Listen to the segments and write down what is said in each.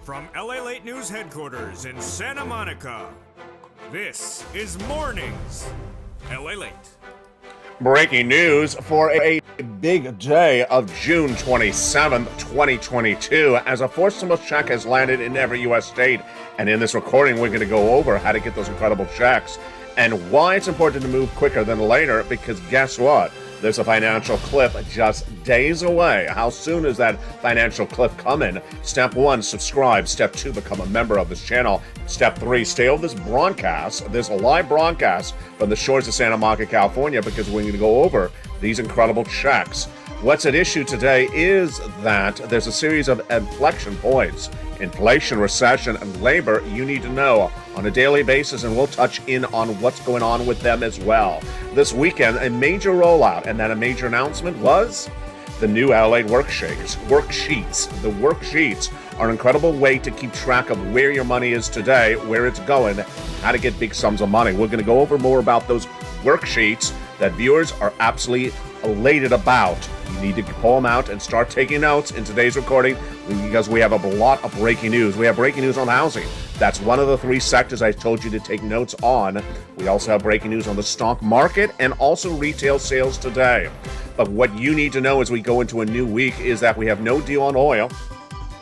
From LALATE News Headquarters in Santa Monica, this is Mornings LALATE. Breaking news for a big day of June 27th, 2022, as a fourth stimulus check has landed in every U.S. state. And in this recording, we're going to go over how to get those incredible checks and why it's important to move quicker than later, because guess what? There's a financial cliff just days away. How soon is that financial cliff coming? Step 1, subscribe. Step 2, become a member of this channel. Step 3, stay on this broadcast, this live broadcast from the shores of Santa Monica, California, because we're going to go over these incredible checks. What's at issue today is that there's a series of inflection points. Inflation, recession, and labor you need to know on a daily basis, and we'll touch in on what's going on with them as well. This weekend, a major rollout, and then a major announcement was the new LALATE worksheets. The worksheets are an incredible way to keep track of where your money is today, where it's going, how to get big sums of money. We're going to go over more about those worksheets that viewers are absolutely elated about. You need to pull them out and start taking notes in today's recording, because we have a lot of breaking news. We have breaking news on housing. That's one of the 3 sectors I told you to take notes on. We also have breaking news on the stock market and also retail sales today. But what you need to know as we go into a new week is that we have no deal on oil.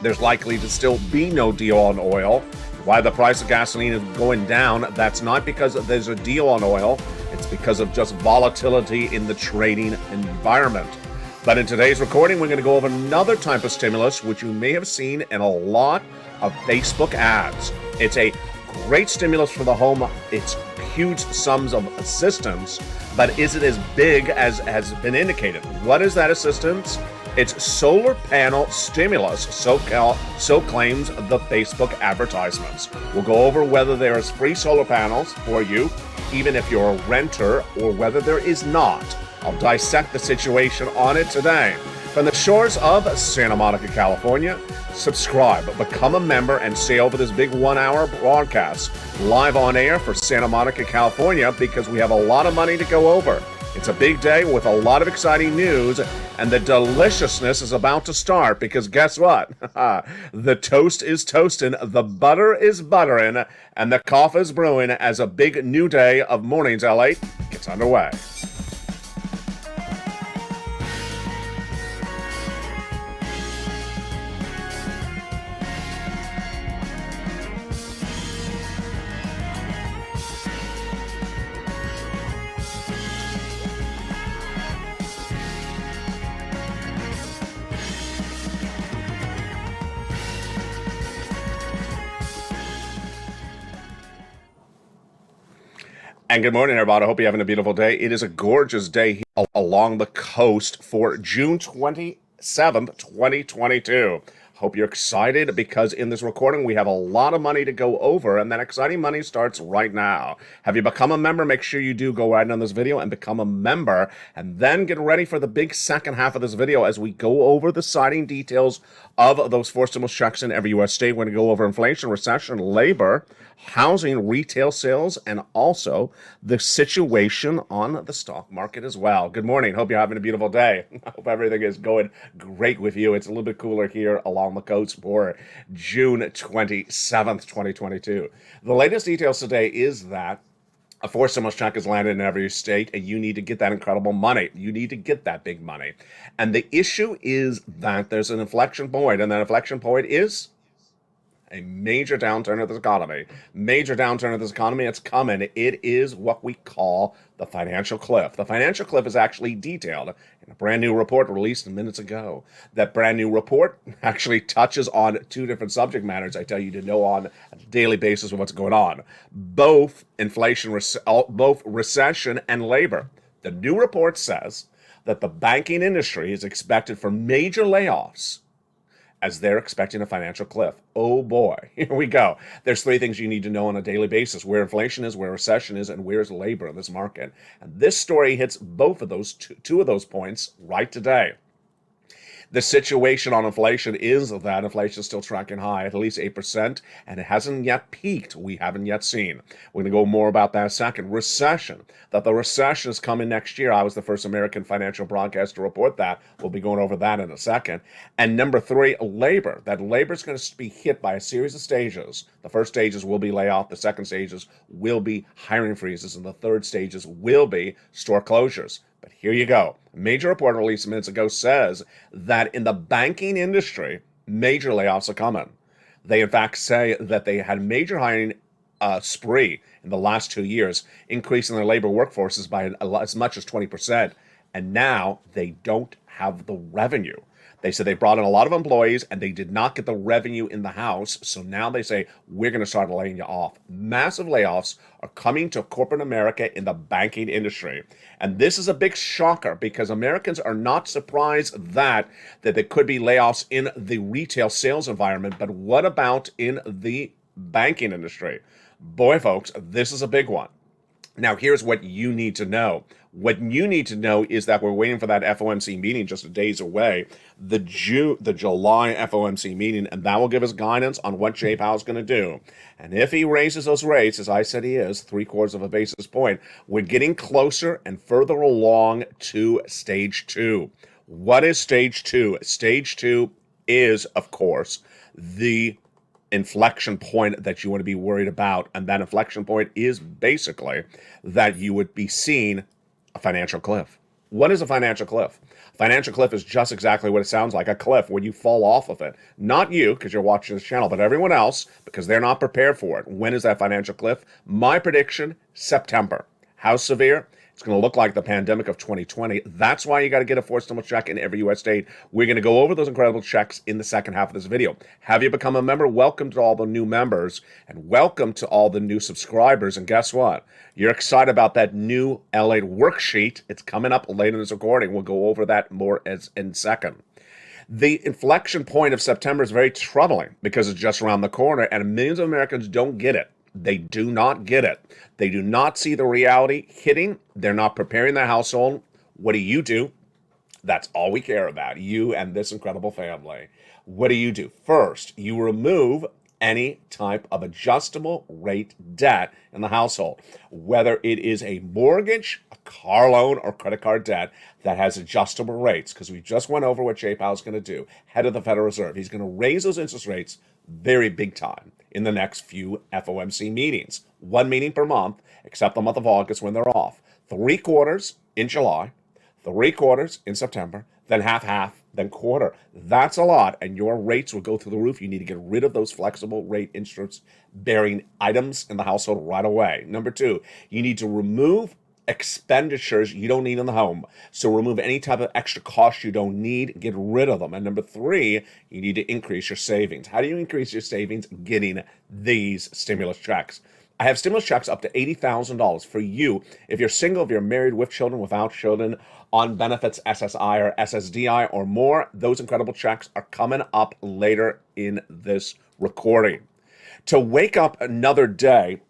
There's likely to still be no deal on oil. Why the price of gasoline is going down, that's not because there's a deal on oil. It's because of just volatility in the trading environment. But in today's recording, we're going to go over another type of stimulus, which you may have seen in a lot of Facebook ads. It's a great stimulus for the home. It's huge sums of assistance, but is it as big as has been indicated? What is that assistance? It's solar panel stimulus, so claims the Facebook advertisements. We'll go over whether there is free solar panels for you, even if you're a renter, or whether there is not. I'll dissect the situation on it today. From the shores of Santa Monica, California, subscribe, become a member, and stay over this big 1-hour broadcast live on air for Santa Monica, California, because we have a lot of money to go over. It's a big day with a lot of exciting news, and the deliciousness is about to start, because guess what? The toast is toasting, the butter is buttering, and the coffee is brewing as a big new day of Mornings LALATE gets underway. And good morning, everybody. I hope you're having a beautiful day. It is a gorgeous day here along the coast for June 27th, 2022. Hope you're excited, because in this recording, we have a lot of money to go over, and that exciting money starts right now. Have you become a member? Make sure you do go right on this video and become a member, and then get ready for the big second half of this video as we go over the exciting details of those 4 stimulus checks in every U.S. state. We're going to go over inflation, recession, labor, housing, retail sales, and also the situation on the stock market as well. Good morning. Hope you're having a beautiful day. I hope everything is going great with you. It's a little bit cooler here along the coast for June 27th, 2022. The latest details today is that a 4 stimulus check has landed in every state, and you need to get that incredible money. You need to get that big money. And the issue is that there's an inflection point, and that inflection point is a major downturn of this economy. Major downturn of this economy. It's coming. It is what we call the financial cliff. The financial cliff is actually detailed in a brand new report released minutes ago. That brand new report actually touches on 2 different subject matters I tell you to know on a daily basis of what's going on. Both inflation, both recession, and labor. The new report says that the banking industry is expected for major layoffs, as they're expecting a financial cliff. Oh boy, here we go. There's 3 things you need to know on a daily basis: where inflation is, where recession is, and where's labor in this market. And this story hits both of those two of those points right today. The situation on inflation is that inflation is still tracking high at least 8%, and it hasn't yet peaked. We haven't yet seen. We're going to go more about that in a second. Recession, that the recession is coming next year. I was the first American financial broadcaster to report that. We'll be going over that in a second. And number three, labor, that labor is going to be hit by a series of stages. The first stages will be layoff. The second stages will be hiring freezes. And the third stages will be store closures. But here you go. A major report released minutes ago says that in the banking industry, major layoffs are coming. They, in fact, say that they had major hiring spree in the last 2 years, increasing their labor workforces by as much as 20%. And now they don't have the revenue. They said they brought in a lot of employees and they did not get the revenue in the house. So now they say, we're going to start laying you off. Massive layoffs are coming to corporate America in the banking industry. And this is a big shocker because Americans are not surprised that there could be layoffs in the retail sales environment. But what about in the banking industry? Boy, folks, this is a big one. Now, here's what you need to know. What you need to know is that we're waiting for that FOMC meeting just days away, the July FOMC meeting, and that will give us guidance on what Jay Powell's going to do. And if he raises those rates, as I said he is, 3/4 of a basis point, we're getting closer and further along to stage two. What is stage two? Stage two is, of course, the inflection point that you want to be worried about. And that inflection point is basically that you would be seeing a financial cliff. What is a financial cliff? Financial cliff is just exactly what it sounds like, a cliff where you fall off of it. Not you, because you're watching this channel, but everyone else, because they're not prepared for it. When is that financial cliff? My prediction, September. How severe? It's going to look like the pandemic of 2020. That's why you got to get a forced stimulus check in every U.S. state. We're going to go over those incredible checks in the second half of this video. Have you become a member? Welcome to all the new members and welcome to all the new subscribers. And guess what? You're excited about that new LALATE worksheet. It's coming up later in this recording. We'll go over that more in a second. The inflection point of September is very troubling because it's just around the corner and millions of Americans don't get it. They do not get it. They do not see the reality hitting. They're not preparing their household. What do? That's all we care about, you and this incredible family. What do? First, you remove any type of adjustable rate debt in the household, whether it is a mortgage, a car loan, or credit card debt that has adjustable rates, because we just went over what Jay Powell's going to do, head of the Federal Reserve. He's going to raise those interest rates very big time in the next few FOMC meetings. One meeting per month, except the month of August when they're off. 3/4 in July, 3/4 in September, then half, then quarter. That's a lot, and your rates will go through the roof. You need to get rid of those flexible rate interest-bearing items in the household right away. Number two, you need to remove expenditures you don't need in the home. So remove any type of extra cost you don't need, get rid of them. And number three, you need to increase your savings. How do you increase your savings? Getting these stimulus checks. I have stimulus checks up to $80,000 for you. If you're single, if you're married, with children, without children, on benefits, SSI or SSDI or more, those incredible checks are coming up later in this recording. To wake up another day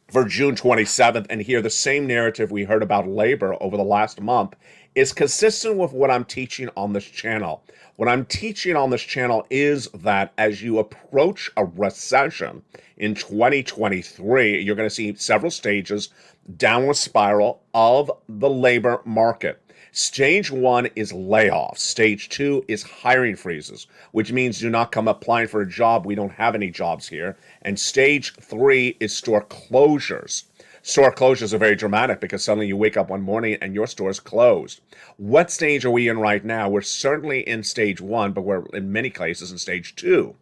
for June 27th and hear the same narrative we heard about labor over the last month is consistent with what I'm teaching on this channel. What I'm teaching on this channel is that as you approach a recession in 2023, you're going to see several stages, downward spiral of the labor market. Stage one is layoffs. Stage two is hiring freezes, which means do not come applying for a job. We don't have any jobs here. And stage three is store closures. Store closures are very dramatic because suddenly you wake up one morning and your store is closed. What stage are we in right now? We're certainly in stage one, but we're in many cases in stage two.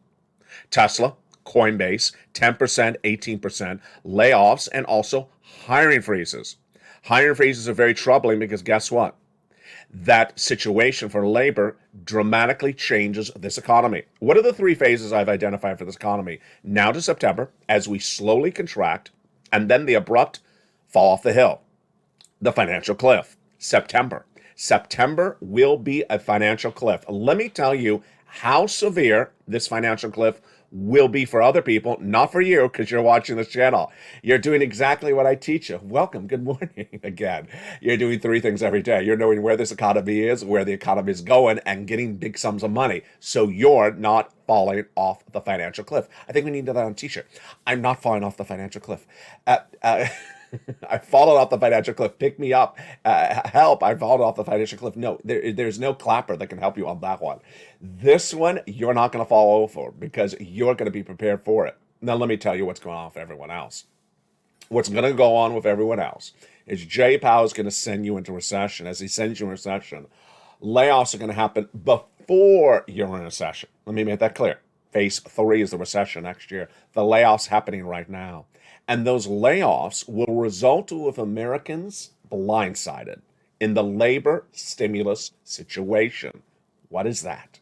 Tesla, Coinbase, 10%, 18%, layoffs, and also hiring freezes. Hiring freezes are very troubling because guess what? That situation for labor dramatically changes this economy. What are the three phases I've identified for this economy? Now to September, as we slowly contract, and then the abrupt fall off the hill, the financial cliff. September. September will be a financial cliff. Let me tell you how severe this financial cliff will be for other people, not for you, because you're watching this channel. You're doing exactly what I teach you. Welcome. Good morning again. You're doing three things every day. You're knowing where this economy is, where the economy is going, and getting big sums of money. So you're not falling off the financial cliff. I think we need that on a t-shirt. I'm not falling off the financial cliff. I've fallen off the financial cliff. Pick me up. Help. I've fallen off the financial cliff. No, there's no clapper that can help you on that one. This one, you're not going to fall over because you're going to be prepared for it. Now, let me tell you what's going on with everyone else. What's going to go on with everyone else is Jay Powell is going to send you into recession. As he sends you in recession, layoffs are going to happen before you're in a recession. Let me make that clear. Phase 3 is the recession next year. The layoffs happening right now. And those layoffs will result with Americans blindsided in the labor stimulus situation. What is that?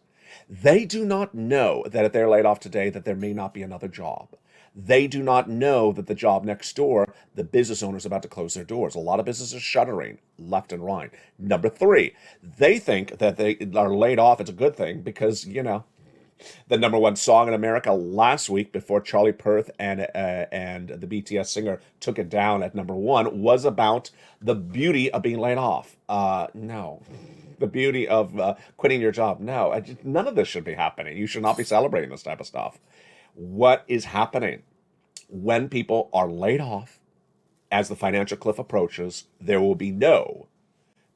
They do not know that if they're laid off today, that there may not be another job. They do not know that the job next door, the business owner is about to close their doors. A lot of businesses are shuttering left and right. Number 3, they think that they are laid off. It's a good thing because, the number one song in America last week before Charlie Puth and the BTS singer took it down at number 1 was about the beauty of being laid off. No. The beauty of quitting your job. No, none of this should be happening. You should not be celebrating this type of stuff. What is happening when people are laid off as the financial cliff approaches? There will be no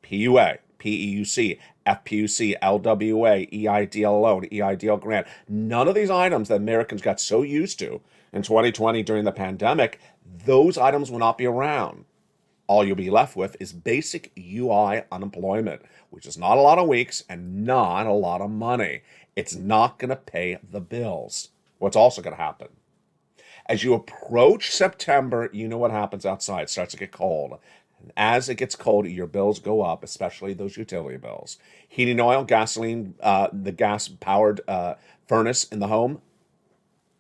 PUA, PEUC, FPUC, LWA, EIDL loan, EIDL grant. None of these items that Americans got so used to in 2020 during the pandemic, those items will not be around. All you'll be left with is basic UI unemployment, which is not a lot of weeks and not a lot of money. It's not going to pay the bills. What's also going to happen? As you approach September, you know what happens outside. It starts to get cold. As it gets cold, your bills go up, especially those utility bills. Heating oil, gasoline, the gas-powered furnace in the home,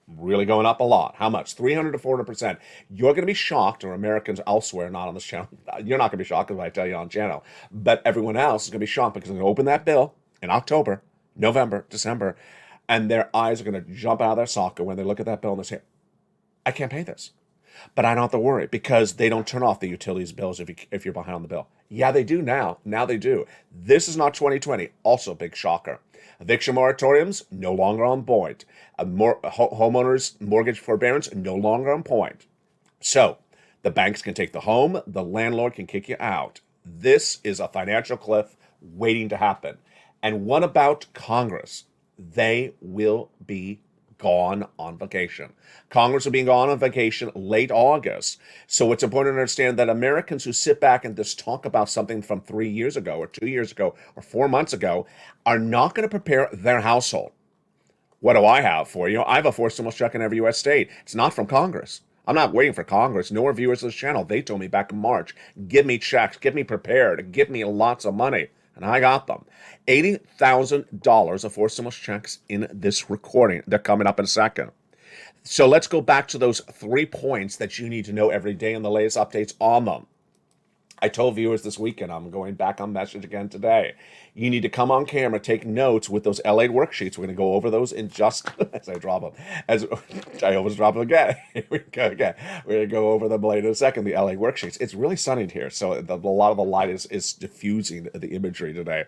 really going up a lot. How much? 300 to 400%. You're going to be shocked, or Americans elsewhere, not on this channel. You're not going to be shocked if I tell you on channel. But everyone else is going to be shocked because they're going to open that bill in October, November, December, and their eyes are going to jump out of their socket when they look at that bill and they say, I can't pay this. But I don't have to worry because they don't turn off the utilities bills if you're behind on the bill. Yeah, they do now. Now they do. This is not 2020. Also a big shocker. Eviction moratoriums, no longer on point. Homeowners' mortgage forbearance, no longer on point. So the banks can take the home. The landlord can kick you out. This is a financial cliff waiting to happen. And what about Congress? They will be gone on vacation. Congress will be gone on vacation late August. So it's important to understand that Americans who sit back and just talk about something from 3 years ago or 2 years ago or 4 months ago are not going to prepare their household. What do I have for you? I have a forced stimulus check in every U.S. state. It's not from Congress. I'm not waiting for Congress, nor viewers of this channel. They told me back in March, give me checks, get me prepared, give me lots of money. And I got them. $80,000 of forced stimulus checks in this recording. They're coming up in a second. So let's go back to those 3 points that you need to know every day and the latest updates on them. I told viewers this weekend, I'm going back on message again today. You need to come on camera, take notes with those LATE worksheets. We're going to go over those in just, as I drop them, as I almost drop them again. Here we go again. We're going to go over them later in a second, the LATE worksheets. It's really sunny here, so a lot of the light is diffusing the imagery today.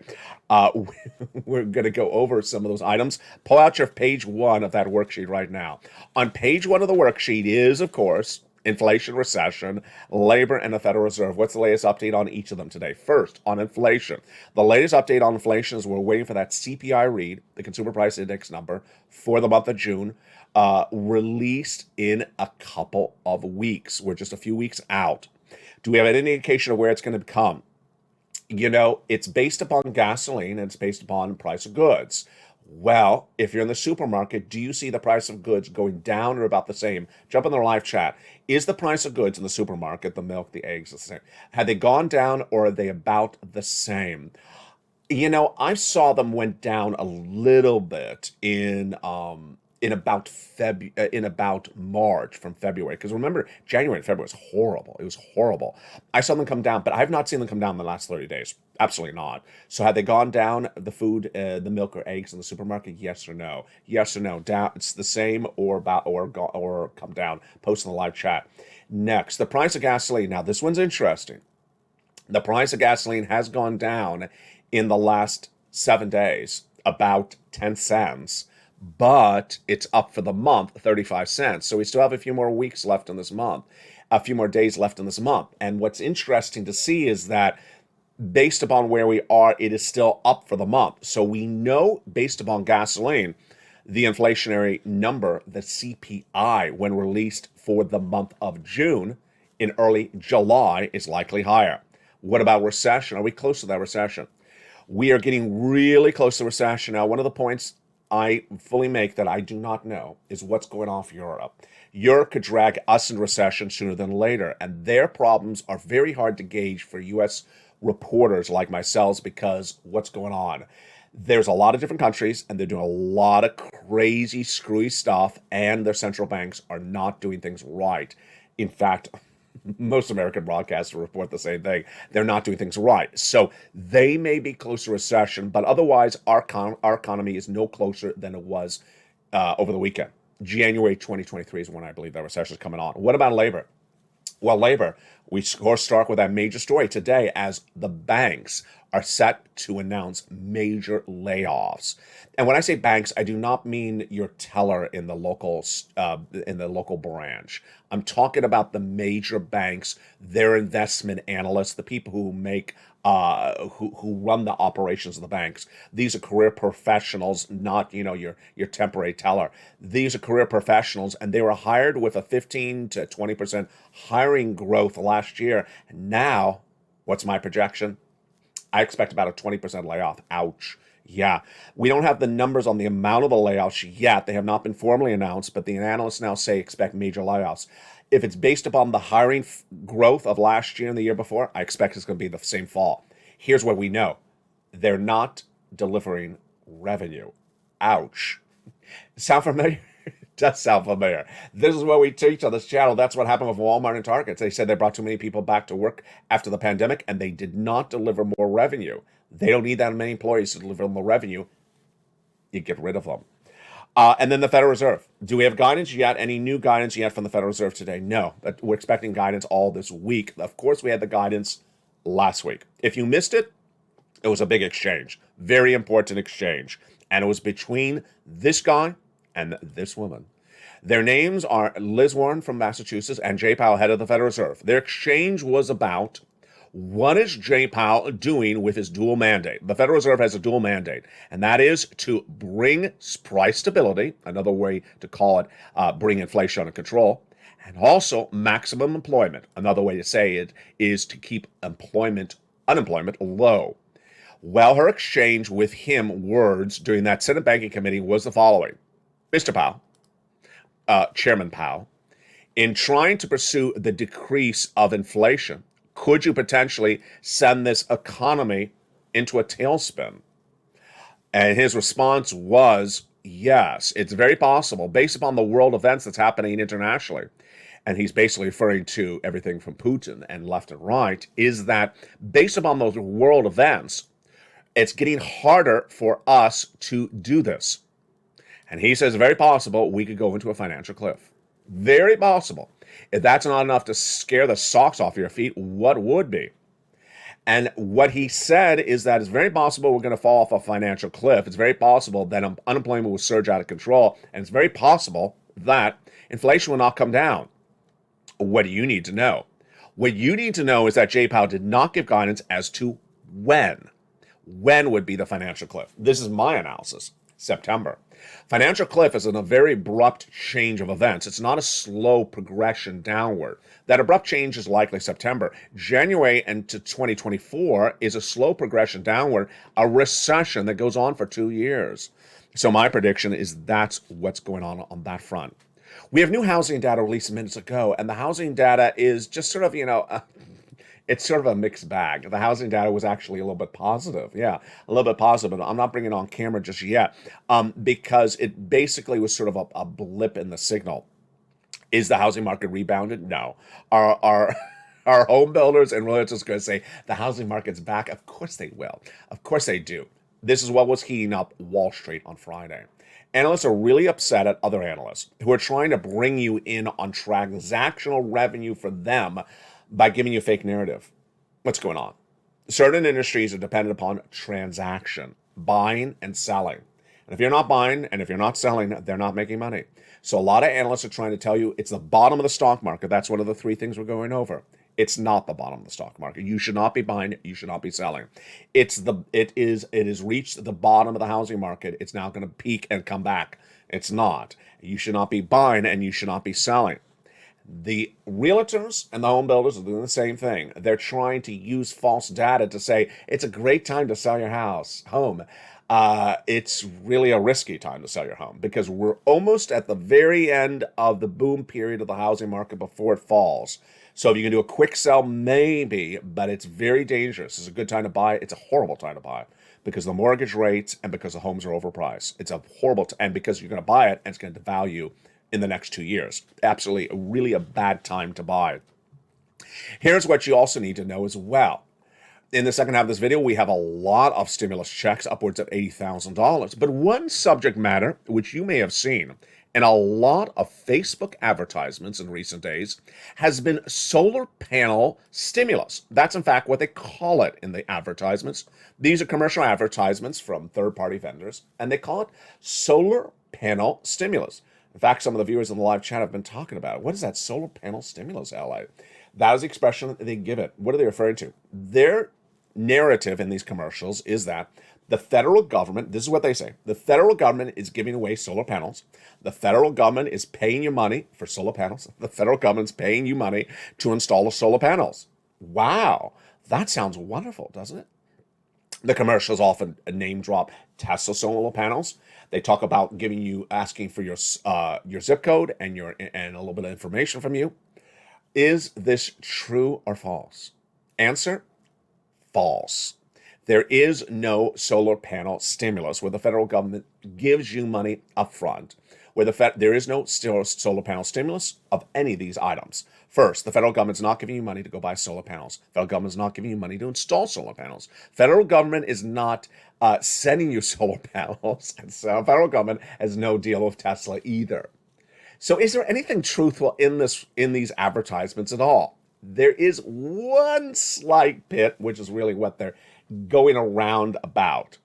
We're going to go over some of those items. Pull out your page 1 of that worksheet right now. On page 1 of the worksheet is, of course, inflation, recession, labor, and the Federal Reserve. What's the latest update on each of them today? First, on inflation. The latest update on inflation is we're waiting for that CPI read, the Consumer Price Index number, for the month of June, released in a couple of weeks. We're just a few weeks out. Do we have any indication of where it's going to come? It's based upon gasoline and it's based upon price of goods. Well, if you're in the supermarket, do you see the price of goods going down or about the same? Jump in the live chat. Is the price of goods in the supermarket, the milk, the eggs, the same? Have they gone down or are they about the same? I saw them went down a little bit in in about March from February. Because remember, January and February was horrible. It was horrible. I saw them come down, but I have not seen them come down in the last 30 days. Absolutely not. So had they gone down the food, the milk or eggs in the supermarket? Yes or no? Yes or no? Down. It's the same or come down. Post in the live chat. Next, the price of gasoline. Now this one's interesting. The price of gasoline has gone down in the last 7 days, about 10 cents. But it's up for the month, 35 cents. So we still have a few more weeks left in this month, a few more days left in this month. And what's interesting to see is that based upon where we are, it is still up for the month. So we know, based upon gasoline, the inflationary number, the CPI, when released for the month of June in early July, is likely higher. What about recession? Are we close to that recession? We are getting really close to recession. Now, one of the points I fully make that I do not know is what's going on for Europe. Europe could drag us into recession sooner than later, and their problems are very hard to gauge for U.S. reporters like myself because what's going on? There's a lot of different countries, and they're doing a lot of crazy, screwy stuff, and their central banks are not doing things right. In fact, most American broadcasters report the same thing. They're not doing things right. So they may be close to recession, but otherwise our economy is no closer than it was over the weekend. January 2023 is when I believe that recession is coming on. What about labor? Well, labor, we of course start with that major story today as the banks are set to announce major layoffs. And when I say banks, I do not mean your teller in the local branch. I'm talking about the major banks, their investment analysts, the people who make who run the operations of the banks. These are career professionals, not your temporary teller. These are career professionals, and they were hired with a 15 to 20% hiring growth last year. And now, what's my projection? I expect about a 20% layoff. Ouch. Yeah, we don't have the numbers on the amount of the layoffs yet. They have not been formally announced, but the analysts now say expect major layoffs. If it's based upon the hiring growth of last year and the year before, I expect it's going to be the same fall. Here's what we know. They're not delivering revenue. Ouch. Sound familiar? It does sound familiar. This is what we teach on this channel. That's what happened with Walmart and Target. They said they brought too many people back to work after the pandemic, and they did not deliver more revenue. They don't need that many employees to deliver more revenue. You get rid of them. And then the Federal Reserve. Do we have guidance yet? Any new guidance yet from the Federal Reserve today? No, but we're expecting guidance all this week. Of course, we had the guidance last week. If you missed it, it was a big exchange. Very important exchange. And it was between this guy and this woman. Their names are Liz Warren from Massachusetts and Jay Powell, head of the Federal Reserve. Their exchange was about what is Jay Powell doing with his dual mandate? The Federal Reserve has a dual mandate, and that is to bring price stability, another way to call it, bring inflation under control, and also maximum employment. Another way to say it is to keep unemployment low. Well, her exchange with him words during that Senate Banking Committee was the following. Mr. Powell, Chairman Powell, in trying to pursue the decrease of inflation, could you potentially send this economy into a tailspin? And his response was, yes, it's very possible based upon the world events that's happening internationally. And he's basically referring to everything from Putin and left and right, is that based upon those world events, it's getting harder for us to do this. And he says, very possible we could go into a financial cliff. Very possible. If that's not enough to scare the socks off your feet, what would be? And what he said is that it's very possible we're going to fall off a financial cliff. It's very possible that unemployment will surge out of control. And it's very possible that inflation will not come down. What do you need to know? What you need to know is that Jay Powell did not give guidance as to when. When would be the financial cliff? This is my analysis. September. Financial cliff is a very abrupt change of events. It's not a slow progression downward. That abrupt change is likely September. January into 2024 is a slow progression downward, a recession that goes on for 2 years. So my prediction is that's what's going on that front. We have new housing data released minutes ago, and the housing data is just sort of, it's sort of a mixed bag. The housing data was actually a little bit positive. Yeah, a little bit positive. But I'm not bringing it on camera just yet because it basically was sort of a blip in the signal. Is the housing market rebounded? No. Are our home builders and realtors going to say the housing market's back? Of course they will. Of course they do. This is what was heating up Wall Street on Friday. Analysts are really upset at other analysts who are trying to bring you in on transactional revenue for them by giving you a fake narrative. What's going on? Certain industries are dependent upon transaction, buying and selling. And if you're not buying and if you're not selling, they're not making money. So a lot of analysts are trying to tell you it's the bottom of the stock market. That's one of the three things we're going over. It's not the bottom of the stock market. You should not be buying. You should not be selling. It has reached the bottom of the housing market. It's now going to peak and come back. It's not. You should not be buying and you should not be selling. The realtors and the home builders are doing the same thing. They're trying to use false data to say it's a great time to sell your home. It's really a risky time to sell your home because we're almost at the very end of the boom period of the housing market before it falls. So if you can do a quick sell, maybe, but it's very dangerous. It's a good time to buy. It's a horrible time to buy because the mortgage rates and because the homes are overpriced. It's a horrible and because you're going to buy it and it's going to devalue in the next 2 years. Absolutely, really a bad time to buy. Here's what you also need to know as well. In the second half of this video, we have a lot of stimulus checks, upwards of $80,000. But one subject matter, which you may have seen in a lot of Facebook advertisements in recent days, has been solar panel stimulus. That's, in fact, what they call it in the advertisements. These are commercial advertisements from third-party vendors, and they call it solar panel stimulus. In fact, some of the viewers in the live chat have been talking about it. What is that solar panel stimulus, LA? That is the expression that they give it. What are they referring to? Their narrative in these commercials is that the federal government, this is what they say, the federal government is giving away solar panels. The federal government is paying you money for solar panels. The federal government's paying you money to install the solar panels. Wow, that sounds wonderful, doesn't it? The commercials often name drop Tesla solar panels. They talk about asking for your zip code and a little bit of information from you. Is this true or false? Answer: false. There is no solar panel stimulus where the federal government gives you money up front. There is no solar panel stimulus of any of these items. First, the federal government's not giving you money to go buy solar panels. Federal government's not giving you money to install solar panels. Federal government is not sending you solar panels. And so federal government has no deal with Tesla either. So is there anything truthful in these advertisements at all? There is one slight bit, which is really what they're going around about.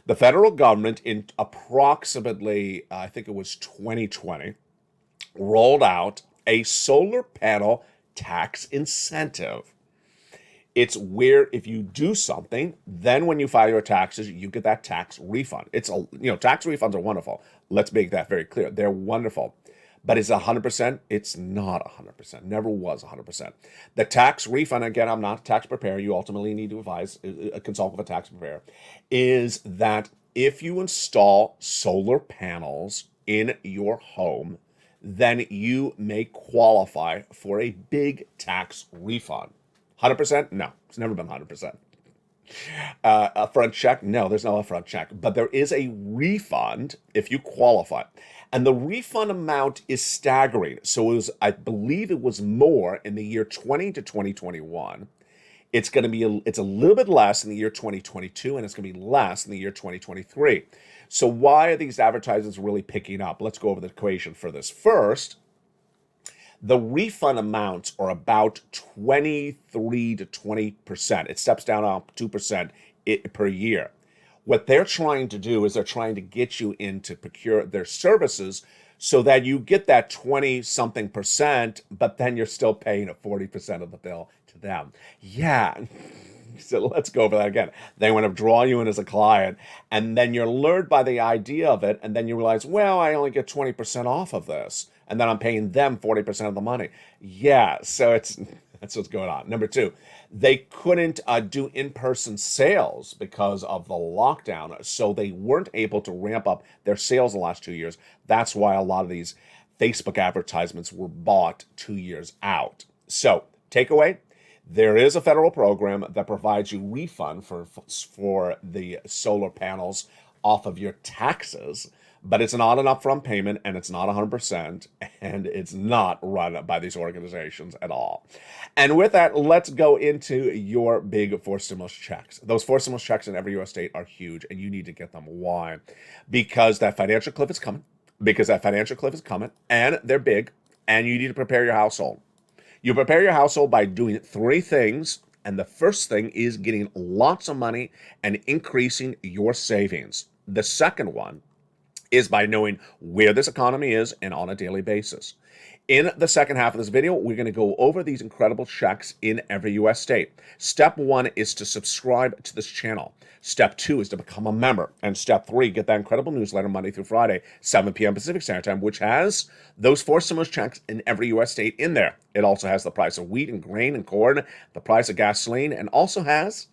The federal government in approximately, I think it was 2020, rolled out a solar panel tax incentive. It's where if you do something, then when you file your taxes, you get that tax refund. Tax refunds are wonderful. Let's make that very clear. They're wonderful. But is it 100%? It's not 100%. Never was 100%. The tax refund, again, I'm not a tax preparer. You ultimately need to consult with a tax preparer, is that if you install solar panels in your home, then you may qualify for a big tax refund. 100%? No, it's never been 100%. Upfront check? No, there's no upfront check. But there is a refund if you qualify. And the refund amount is staggering. So I believe it was more in the year 20 to 2021. It's a little bit less in the year 2022, and it's going to be less in the year 2023. So why are these advertisements really picking up? Let's go over the equation for this. First, the refund amounts are about 23 to 20%. It steps down on 2% per year. What they're trying to do is they're trying to get you in to procure their services so that you get that 20-something percent, but then you're still paying 40% of the bill to them. Yeah. So let's go over that again. They want to draw you in as a client, and then you're lured by the idea of it, and then you realize, well, I only get 20% off of this, and then I'm paying them 40% of the money. Yeah, so that's what's going on. Number two, they couldn't do in-person sales because of the lockdown, so they weren't able to ramp up their sales the last 2 years. That's why a lot of these Facebook advertisements were bought 2 years out. So, takeaway, There is a federal program that provides you refund for the solar panels off of your taxes, but it's not an upfront payment and it's not 100%, and it's not run by these organizations at all. And with that, let's go into your big four stimulus checks. Those four stimulus checks in every U.S. state are huge, and you need to get them. Why? Because that financial cliff is coming. And they're big, and you need to prepare your household. You prepare your household by doing three things, and the first thing is getting lots of money and increasing your savings. The second one is by knowing where this economy is and on a daily basis. In the second half of this video, we're going to go over these incredible checks in every U.S. state. Step 1 is to subscribe to this channel. Step 2 is to become a member. And step 3, get that incredible newsletter Monday through Friday, 7 p.m. Pacific Standard Time, which has those four stimulus checks in every U.S. state in there. It also has the price of wheat and grain and corn, the price of gasoline, and also has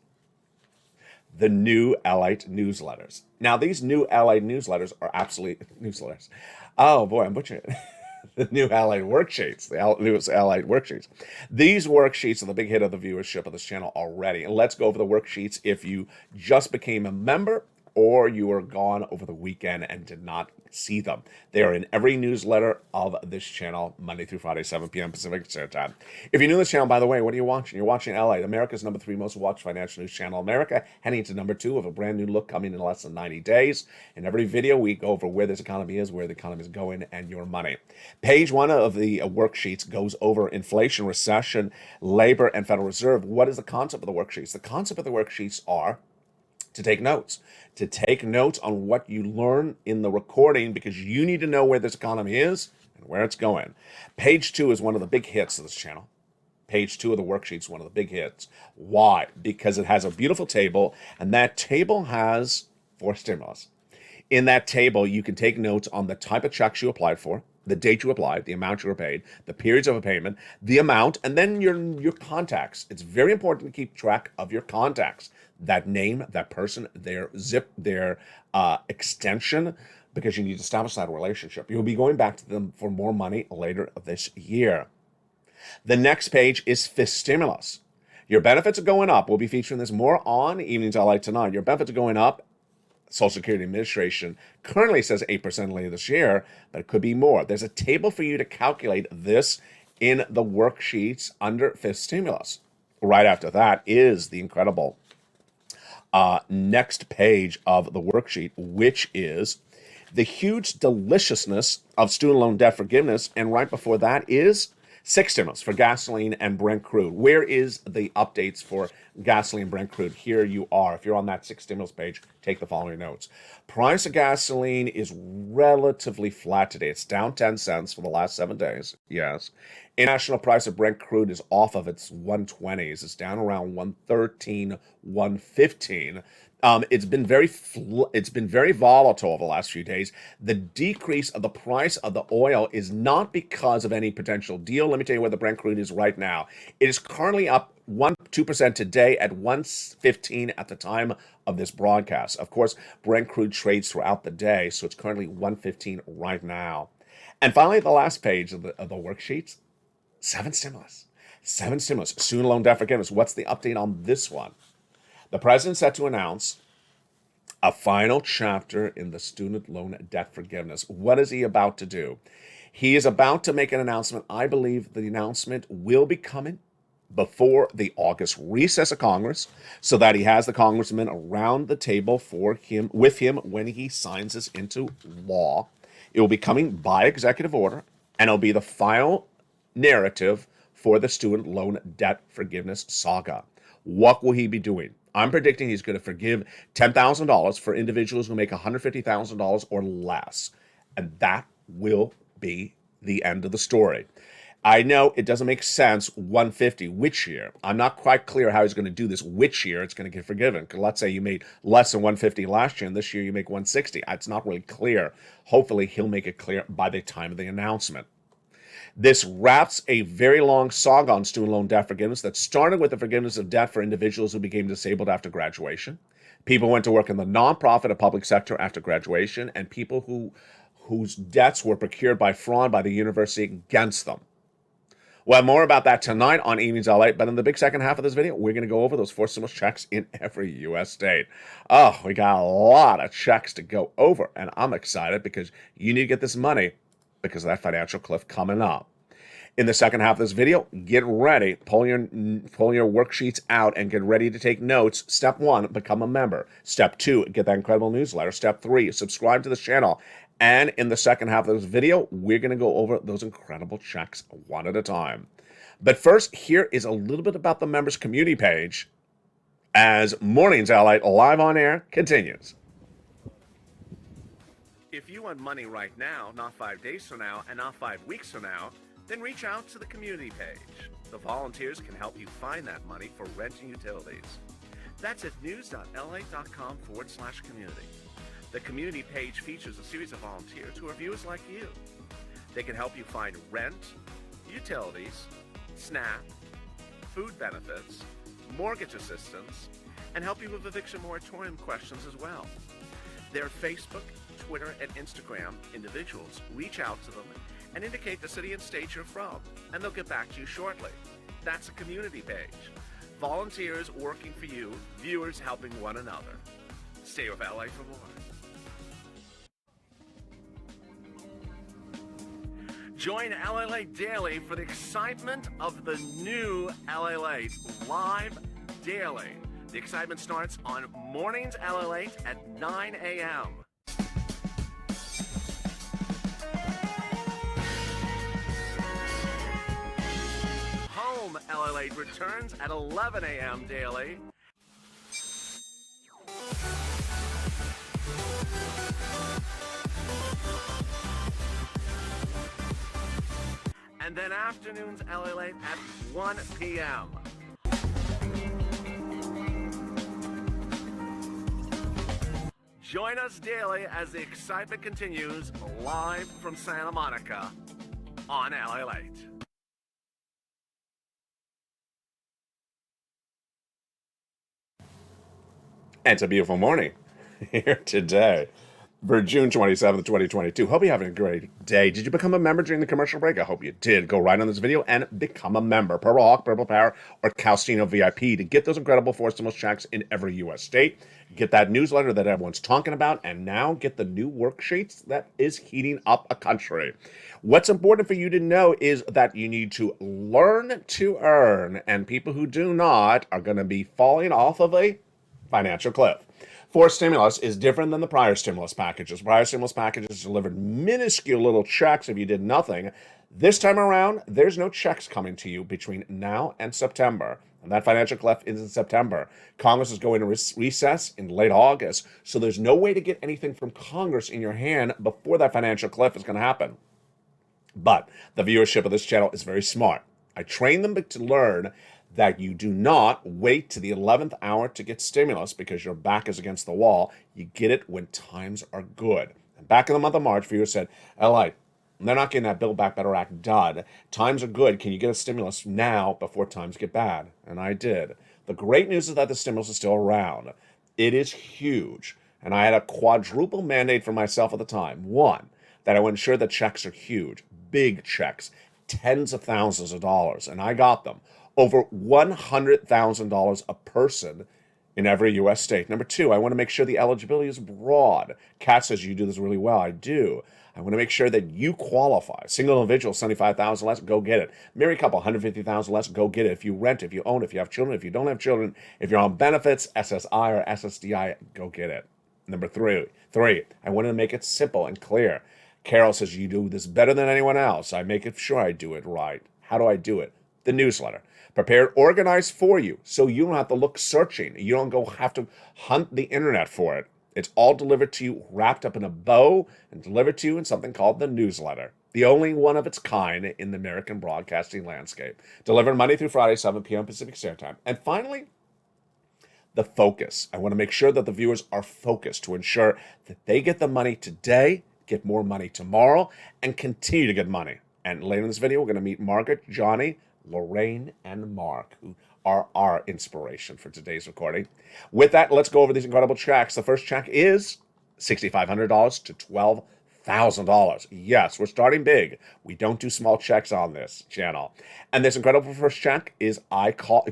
the new LALATE newsletters. Now, these new LALATE newsletters are absolutely newsletters. Oh boy, I'm butchering it. The new LALATE worksheets, the new LALATE worksheets. These worksheets are the big hit of the viewership of this channel already. And let's go over the worksheets if you just became a member or you were gone over the weekend and did not see them. They are in every newsletter of this channel, Monday through Friday, 7 p.m. Pacific Standard Time. If you're new to this channel, by the way, what are you watching? You're watching LALATE, America's number 3 most watched financial news channel in America, heading to number 2 of a brand new look coming in less than 90 days. In every video, we go over where this economy is, where the economy is going, and your money. Page 1 of the worksheets goes over inflation, recession, labor, and Federal Reserve. What is the concept of the worksheets? The concept of the worksheets are to take notes on what you learn in the recording, because you need to know where this economy is and where it's going. Page 2 is one of the big hits of this channel. Page 2 of the worksheet is one of the big hits. Why? Because it has a beautiful table, and that table has 4 stimulus. In that table, you can take notes on the type of checks you applied for, the date you applied, the amount you were paid, the periods of a payment, the amount, and then your contacts. It's very important to keep track of your contacts. That name, that person, their zip, their extension, because you need to establish that relationship. You'll be going back to them for more money later this year. The next page is fifth stimulus. Your benefits are going up. We'll be featuring this more on Evenings LALATE tonight. Your benefits are going up. Social Security Administration currently says 8% later this year, but it could be more. There's a table for you to calculate this in the worksheets under fifth stimulus. Right after that is the incredible next page of the worksheet, which is the huge deliciousness of student loan debt forgiveness. And right before that is sixth stimulus for gasoline and Brent crude. Where is the updates for gasoline and Brent crude? Here you are. If you're on that sixth stimulus page, take the following notes. Price of gasoline is relatively flat today. It's down 10 cents for the last 7 days. Yes. International price of Brent crude is off of its 120s. It's down around 113, 115. It's been very volatile over the last few days. The decrease of the price of the oil is not because of any potential deal. Let me tell you where the Brent crude is right now. It is currently up 2% today at 115 at the time of this broadcast. Of course, Brent crude trades throughout the day, so it's currently 115 right now. And finally, the last page of the worksheets, 7 stimulus. 7 stimulus. Student loan debt forgiveness. What's the update on this one? The president's set to announce a final chapter in the student loan debt forgiveness. What is he about to do? He is about to make an announcement. I believe the announcement will be coming before the August recess of Congress, so that he has the congressmen around the table with him when he signs this into law. It will be coming by executive order, and it'll be the final narrative for the student loan debt forgiveness saga. What will he be doing? I'm predicting he's going to forgive $10,000 for individuals who make $150,000 or less. And that will be the end of the story. I know it doesn't make sense, 150, which year? I'm not quite clear how he's going to do this, which year it's going to get forgiven. Because let's say you made less than 150 last year, and this year you make 160. It's not really clear. Hopefully he'll make it clear by the time of the announcement. This wraps a very long saga on student loan debt forgiveness that started with the forgiveness of debt for individuals who became disabled after graduation, people who went to work in the nonprofit or public sector after graduation, and people whose debts were procured by fraud by the university against them. Well, more about that tonight on Evenings LA, but in the big second half of this video, we're going to go over those 4 stimulus checks in every U.S. state. Oh, we got a lot of checks to go over, and I'm excited because you need to get this money because of that financial cliff coming up. In the second half of this video, get ready, pull your worksheets out and get ready to take notes. Step 1, become a member. Step 2, get that incredible newsletter. Step 3, subscribe to this channel. And in the second half of this video, we're going to go over those incredible checks one at a time. But first, here is a little bit about the members community page as Mornings LALATE live on air continues. If you want money right now, not 5 days from now, and not 5 weeks from now, then reach out to the community page. The volunteers can help you find that money for rent and utilities. That's at news.lalate.com/community. The community page features a series of volunteers who are viewers like you. They can help you find rent, utilities, SNAP, food benefits, mortgage assistance, and help you with eviction moratorium questions as well. Their Facebook, Twitter, and Instagram individuals reach out to them and indicate the city and state you're from, and they'll get back to you shortly. That's a community page. Volunteers working for you, viewers helping one another. Stay with LA for more. Join LALATE Daily for the excitement of the new LALATE live daily. The excitement starts on Mornings LALATE at 9 a.m. Home LALATE returns at 11 a.m. daily. And then afternoons LALATE at 1 p.m. Join us daily as the excitement continues live from Santa Monica on LALATE. And it's a beautiful morning here today for June 27th, 2022. Hope you're having a great day. Did you become a member during the commercial break? I hope you did. Go right on this video and become a member. Purple Hawk, Purple Power, or Calstino VIP to get those incredible 4 stimulus checks in every U.S. state. Get that newsletter that everyone's talking about, and now get the new worksheets that is heating up a country. What's important for you to know is that you need to learn to earn, and people who do not are going to be falling off of a financial cliff. Forced stimulus is different than the prior stimulus packages. Prior stimulus packages delivered minuscule little checks if you did nothing. This time around, there's no checks coming to you between now and September. And that financial cliff is in September. Congress is going to recess in late August, so there's no way to get anything from Congress in your hand before that financial cliff is going to happen. But the viewership of this channel is very smart. I train them to learn that you do not wait to the 11th hour to get stimulus because your back is against the wall. You get it when times are good. And back in the month of March, viewers said, LA, they're not getting that Build Back Better Act done. Times are good. Can you get a stimulus now before times get bad? And I did. The great news is that the stimulus is still around. It is huge. And I had a quadruple mandate for myself at the time. One, that I would ensure that checks are huge, big checks, tens of thousands of dollars. And I got them. Over $100,000 a person in every U.S. state. Number 2, I want to make sure the eligibility is broad. Kat says you do this really well. I do. I want to make sure that you qualify. Single individual, $75,000 less, go get it. Married couple, $150,000 less, go get it. If you rent, if you own, if you have children, if you don't have children, if you're on benefits, SSI or SSDI, go get it. Number 3, I want to make it simple and clear. Carol says you do this better than anyone else. I make it sure I do it right. How do I do it? The newsletter. Prepared, organized for you, so you don't have to look searching. You don't have to hunt the internet for it. It's all delivered to you, wrapped up in a bow, and delivered to you in something called the newsletter. The only one of its kind in the American broadcasting landscape. Delivered Monday through Friday, 7 p.m. Pacific Standard Time. And finally, the focus. I want to make sure that the viewers are focused to ensure that they get the money today, get more money tomorrow, and continue to get money. And later in this video, we're going to meet Margaret, Johnny, Lorraine, and Mark, who are our inspiration for today's recording. With that, let's go over these incredible checks. The first check is $6,500 to $1,000. Yes, we're starting big. We don't do small checks on this channel. And this incredible first check is I call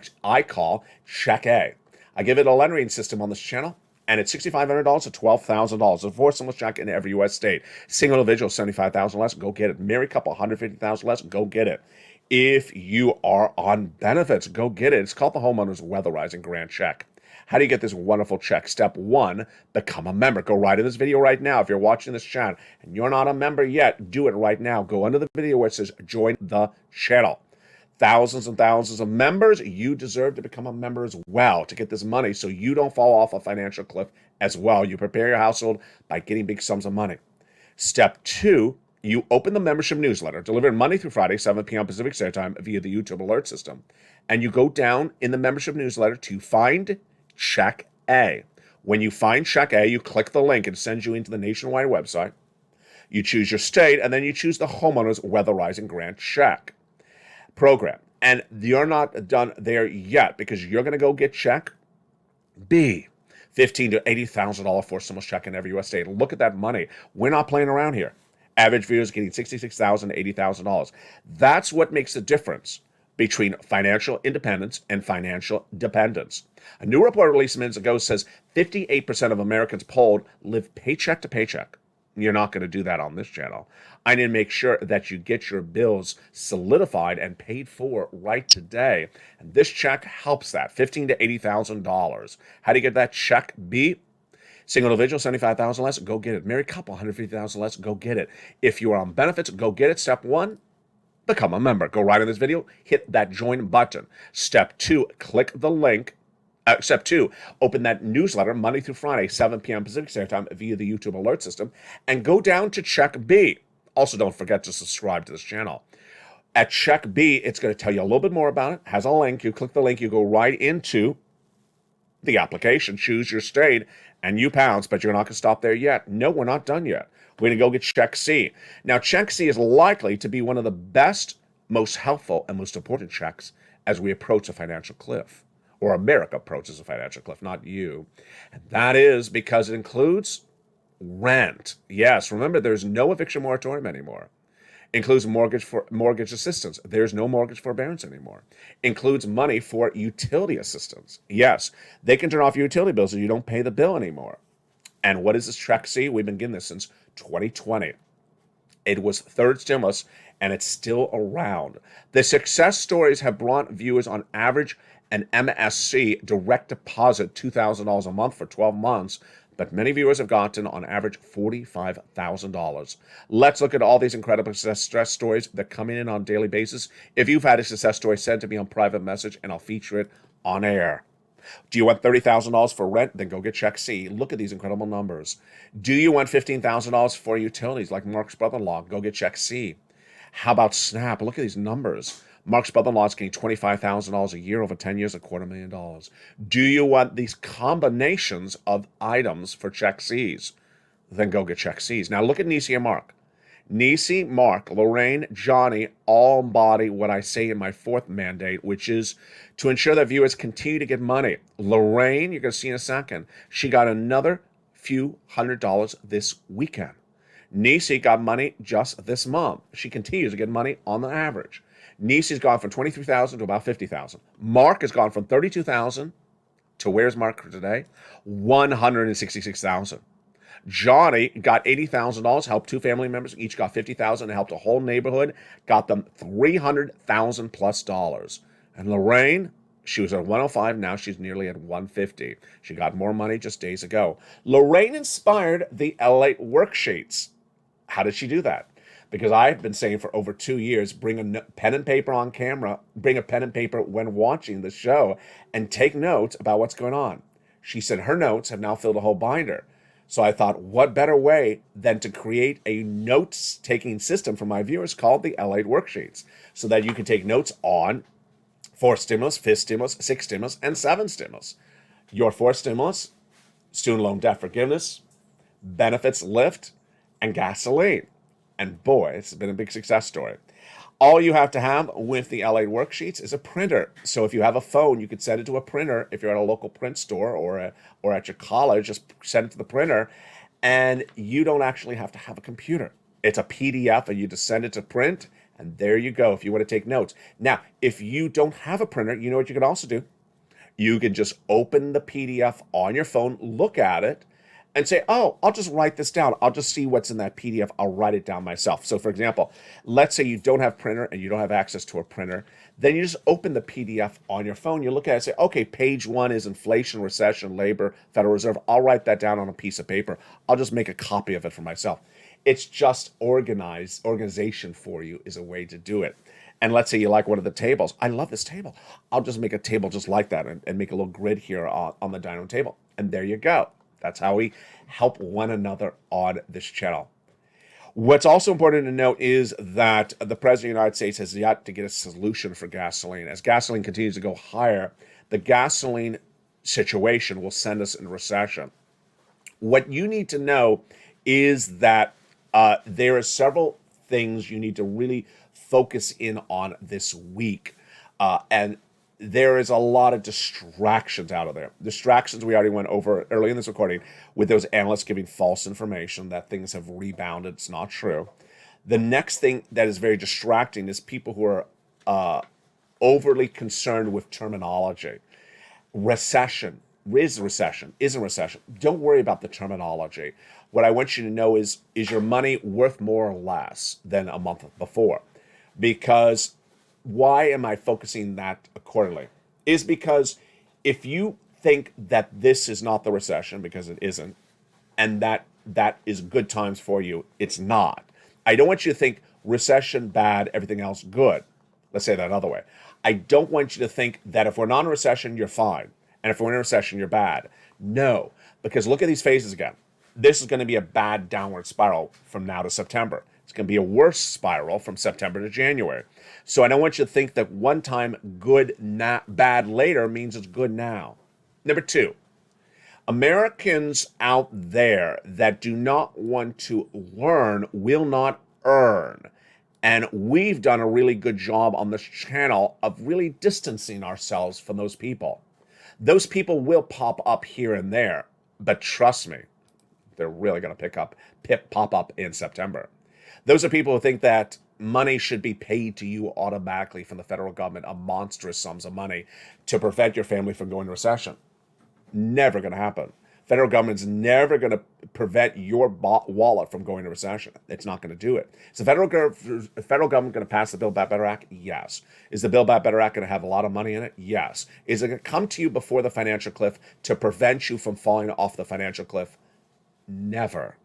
Check A. I give it a lending system on this channel, and it's $6,500 to $12,000. A four stimulus check in every U.S. state. Single individual, $75,000 less, go get it. Married couple, $150,000 less, go get it. If you are on benefits, go get it. It's called the Homeowners Weatherizing Grant Check. How do you get this wonderful check? Step one, become a member. Go right in this video right now. If you're watching this channel and you're not a member yet, do it right now. Go under the video where it says join the channel. Thousands and thousands of members. You deserve to become a member as well to get this money so you don't fall off a financial cliff as well. You prepare your household by getting big sums of money. Step two, you open the membership newsletter delivered Monday through Friday, 7 p.m. Pacific Standard Time via the YouTube alert system. And you go down in the membership newsletter to find Check A. When you find Check A, you click the link and it sends you into the nationwide website. You choose your state, and then you choose the Homeowners Weatherizing Grant Check program. And you're not done there yet because you're going to go get Check B. $15,000 to $80,000 for stimulus check in every U.S. state. Look at that money. We're not playing around here. Average viewers getting $66,000 to $80,000. That's what makes the difference between financial independence and financial dependence. A new report released minutes ago says 58% of Americans polled live paycheck to paycheck. You're not going to do that on this channel. I need to make sure that you get your bills solidified and paid for right today. And this check helps that, $15,000 to $80,000. How do you get that check B? Single individual, $75,000 less, go get it. Married couple, $150,000 less, go get it. If you are on benefits, go get it. Step one, become a member. Go right in this video, hit that join button. Step two, click the link. Step two, open that newsletter Monday through Friday, 7 p.m. Pacific Standard Time via the YouTube alert system, and go down to Check B. Also, don't forget to subscribe to this channel. At Check B, it's going to tell you a little bit more about it. It has a link. You click the link, you go right into the application, choose your state, and you pounce, but you're not going to stop there yet. No, we're not done yet. We're going to go get Check C. Now, Check C is likely to be one of the best, most helpful, and most important checks as we approach a financial cliff, or America approaches a financial cliff, not you. And that is because it includes rent. Yes, remember, there's no eviction moratorium anymore. Includes mortgage assistance. There's no mortgage forbearance anymore. Includes money for utility assistance. Yes, they can turn off your utility bills if you don't pay the bill anymore. And what is this Check C? We've been getting this since 2020. It was third stimulus, and it's still around. The success stories have brought viewers on average an MSC direct deposit $2,000 a month for 12 months, but many viewers have gotten, on average, $45,000. Let's look at all these incredible success stories that come in on a daily basis. If you've had a success story, send it to me on private message, and I'll feature it on air. Do you want $30,000 for rent? Then go get Check C. Look at these incredible numbers. Do you want $15,000 for utilities, like Mark's brother-in-law? Go get Check C. How about SNAP? Look at these numbers. Mark's brother-in-law is getting $25,000 a year over 10 years, $250,000. Do you want these combinations of items for Check C's? Then go get Check C's. Now look at Nisi and Mark. Nisi, Mark, Lorraine, Johnny all embody what I say in my fourth mandate, which is to ensure that viewers continue to get money. Lorraine, you're going to see in a second, she got another few $100 this weekend. Nisi got money just this month. She continues to get money on the average. Nisi's gone from $23,000 to about $50,000. Mark has gone from $32,000 to, where's Mark today? $166,000. Johnny got $80,000, helped two family members, each got $50,000, and helped a whole neighborhood, got them $300,000 plus dollars. And Lorraine, she was at 105, now she's nearly at 150. She got more money just days ago. Lorraine inspired the LALATE worksheets. How did she do that? Because I've been saying for over 2 years, bring a pen and paper on camera, bring a pen and paper when watching the show, and take notes about what's going on. She said her notes have now filled a whole binder. So I thought, what better way than to create a notes-taking system for my viewers called the LALATE worksheets, so that you can take notes on fourth stimulus, fifth stimulus, sixth stimulus, and seventh stimulus. Your fourth stimulus, student loan debt forgiveness, benefits lift, and gasoline. And boy, it's been a big success story. All you have to have with the LALATE worksheets is a printer. So if you have a phone, you could send it to a printer. If you're at a local print store or at your college, just send it to the printer. and you don't actually have to have a computer. It's a PDF, and you just send it to print, and there you go if you want to take notes. Now, if you don't have a printer, you know what you can also do? You can just open the PDF on your phone, look at it, and say, oh, I'll just write this down. I'll just see what's in that PDF. I'll write it down myself. So, for example, let's say you don't have printer and you don't have access to a printer. Then you just open the PDF on your phone. You look at it and say, okay, page 1 is inflation, recession, labor, Federal Reserve. I'll write that down on a piece of paper. I'll just make a copy of it for myself. It's just organization for you is a way to do it. And let's say you like one of the tables. I love this table. I'll just make a table just like that and make a little grid here on the dining room table. And there you go. That's how we help one another on this channel. What's also important to note is that the President of the United States has yet to get a solution for gasoline. As gasoline continues to go higher, the gasoline situation will send us into recession. What you need to know is that there are several things you need to really focus in on this week. And there is a lot of distractions out of there. Distractions we already went over early in this recording with those analysts giving false information that things have rebounded. It's not true. The next thing that is very distracting is people who are overly concerned with terminology. Recession. Is recession? Isn't recession? Don't worry about the terminology. What I want you to know is your money worth more or less than a month before? Because why am I focusing that accordingly? Is because if you think that this is not the recession, because it isn't, and that is good times for you, it's not. I don't want you to think recession bad, everything else good. Let's say that another way. I don't want you to think that if we're not in a recession, you're fine. And if we're in a recession, you're bad. No, because look at these phases again. This is going to be a bad downward spiral from now to September. It's going to be a worse spiral from September to January. So I don't want you to think that one time good, bad later means it's good now. Number 2, Americans out there that do not want to learn will not earn. And we've done a really good job on this channel of really distancing ourselves from those people. Those people will pop up here and there, but trust me, they're really going to pop up in September. Those are people who think that money should be paid to you automatically from the federal government, a monstrous sums of money to prevent your family from going into recession. Never going to happen. Federal government's never going to prevent your wallet from going into recession. It's not going to do it. Is the federal government going to pass the Build Back Better Act? Yes. Is the Build Back Better Act going to have a lot of money in it? Yes. Is it going to come to you before the financial cliff to prevent you from falling off the financial cliff? Never.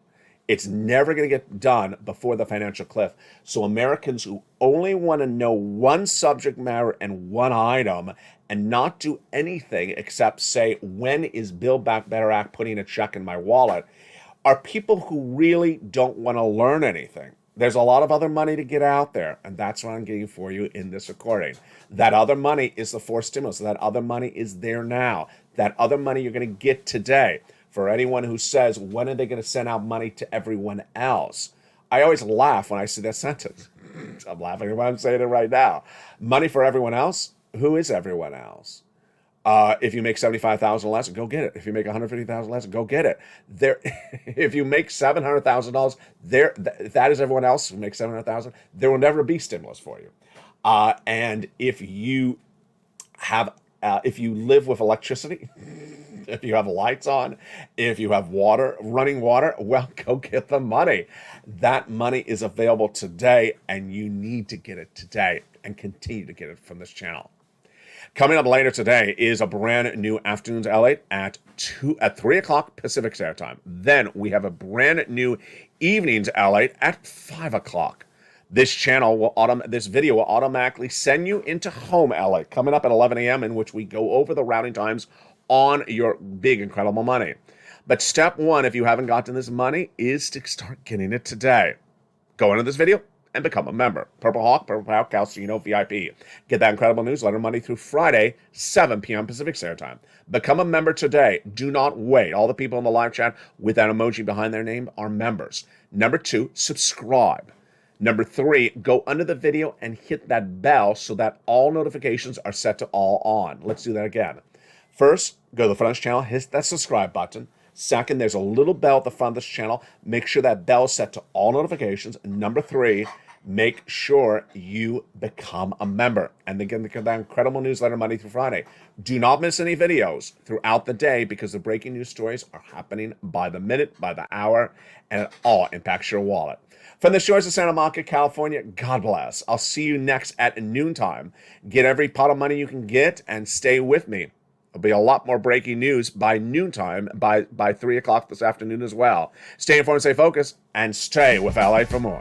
It's never going to get done before the financial cliff. So Americans who only want to know one subject matter and one item and not do anything except say, when is Build Back Better Act putting a check in my wallet, are people who really don't want to learn anything. There's a lot of other money to get out there, and that's what I'm getting for you in this recording. That other money is the forced stimulus. That other money is there now. That other money you're going to get today. For anyone who says, when are they going to send out money to everyone else? I always laugh when I see that sentence. I'm laughing when I'm saying it right now. Money for everyone else? Who is everyone else? If you make $75,000 less, go get it. If you make $150,000 less, go get it. If you make $700,000, that is everyone else who makes $700,000. There will never be stimulus for you. And if you live with electricity, if you have lights on, if you have running water, well, go get the money. That money is available today, and you need to get it today and continue to get it from this channel. Coming up later today is a brand new Afternoons LATE at 3 o'clock Pacific Standard Time. Then we have a brand new Evenings LATE at 5 o'clock. This video will automatically send you into home LATE coming up at 11 a.m. in which we go over the routing times on your big, incredible money. But step 1, if you haven't gotten this money, is to start getting it today. Go into this video and become a member. Purple Hawk, Purple Power, Calcino, VIP. Get that incredible newsletter Monday through Friday, 7 p.m. Pacific Standard Time. Become a member today. Do not wait. All the people in the live chat with that emoji behind their name are members. Number 2, subscribe. Number 3, go under the video and hit that bell so that all notifications are set to all on. Let's do that again. First, go to the front of the channel, hit that subscribe button. Second, there's a little bell at the front of this channel. Make sure that bell is set to all notifications. And number 3, make sure you become a member. And again, that incredible newsletter Monday through Friday. Do not miss any videos throughout the day because the breaking news stories are happening by the minute, by the hour, and it all impacts your wallet. From the shores of Santa Monica, California, God bless. I'll see you next at noontime. Get every pot of money you can get and stay with me. There'll be a lot more breaking news by noontime, by 3 o'clock this afternoon as well. Stay informed, stay focused, and stay with LA for more.